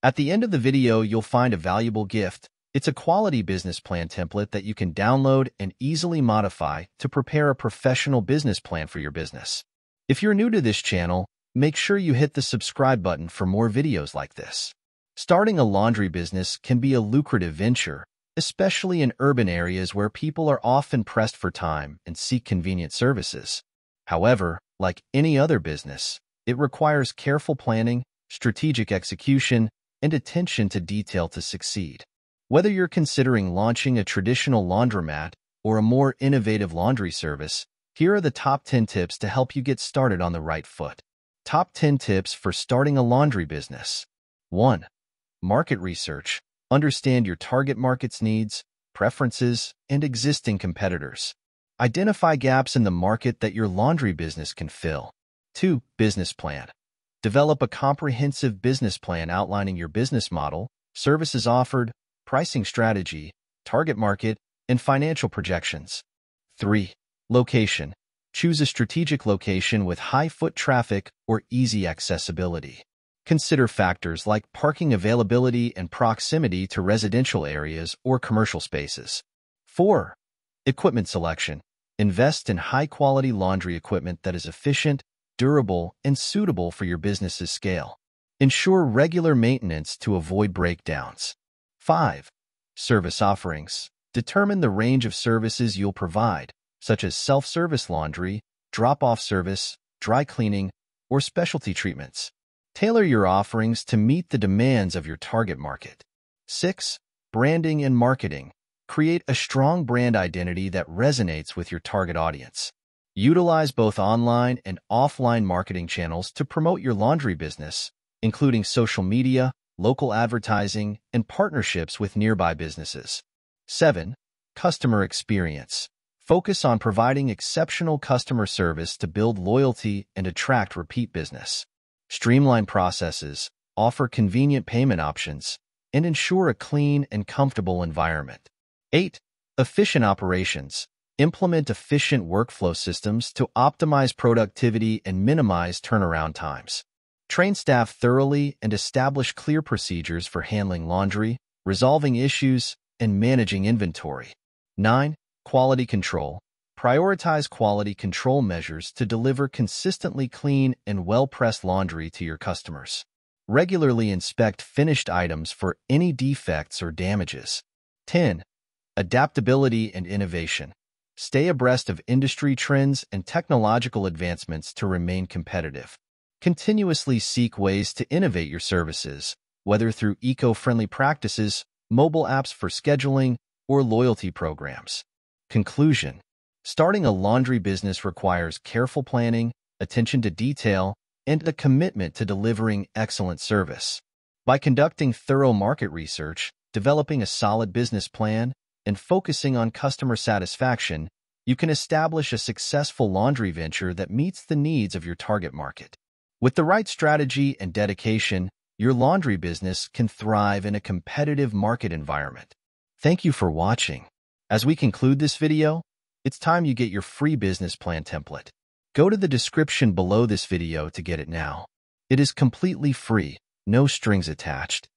At the end of the video, you'll find a valuable gift. It's a quality business plan template that you can download and easily modify to prepare a professional business plan for your business. If you're new to this channel, make sure you hit the subscribe button for more videos like this. Starting a laundry business can be a lucrative venture, especially in urban areas where people are often pressed for time and seek convenient services. However, like any other business, it requires careful planning, strategic execution, and attention to detail to succeed. Whether you're considering launching a traditional laundromat or a more innovative laundry service, here are the top 10 tips to help you get started on the right foot. Top 10 tips for starting a laundry business. 1. Market research. Understand your target market's needs, preferences, and existing competitors. Identify gaps in the market that your laundry business can fill. 2. Business plan. Develop a comprehensive business plan outlining your business model, services offered, pricing strategy, target market, and financial projections. 3. Location. Choose a strategic location with high foot traffic or easy accessibility. Consider factors like parking availability and proximity to residential areas or commercial spaces. 4. Equipment selection. Invest in high-quality laundry equipment that is efficient, durable, and suitable for your business's scale. Ensure regular maintenance to avoid breakdowns. 5. Service offerings. Determine the range of services you'll provide, such as self-service laundry, drop-off service, dry cleaning, or specialty treatments. Tailor your offerings to meet the demands of your target market. 6. Branding and marketing. Create a strong brand identity that resonates with your target audience. Utilize both online and offline marketing channels to promote your laundry business, including social media, local advertising, and partnerships with nearby businesses. 7. Customer experience. Focus on providing exceptional customer service to build loyalty and attract repeat business. Streamline processes, offer convenient payment options, and ensure a clean and comfortable environment. 8. Efficient operations. Implement efficient workflow systems to optimize productivity and minimize turnaround times. Train staff thoroughly and establish clear procedures for handling laundry, resolving issues, and managing inventory. 9. Quality control. Prioritize quality control measures to deliver consistently clean and well-pressed laundry to your customers. Regularly inspect finished items for any defects or damages. 10. Adaptability and innovation. Stay abreast of industry trends and technological advancements to remain competitive. Continuously seek ways to innovate your services, whether through eco-friendly practices, mobile apps for scheduling, or loyalty programs. Conclusion. Starting a laundry business requires careful planning, attention to detail, and a commitment to delivering excellent service. By conducting thorough market research, developing a solid business plan, and focusing on customer satisfaction, you can establish a successful laundry venture that meets the needs of your target market. With the right strategy and dedication, your laundry business can thrive in a competitive market environment. Thank you for watching. As we conclude this video, it's time you get your free business plan template. Go to the description below this video to get it now. It is completely free, no strings attached.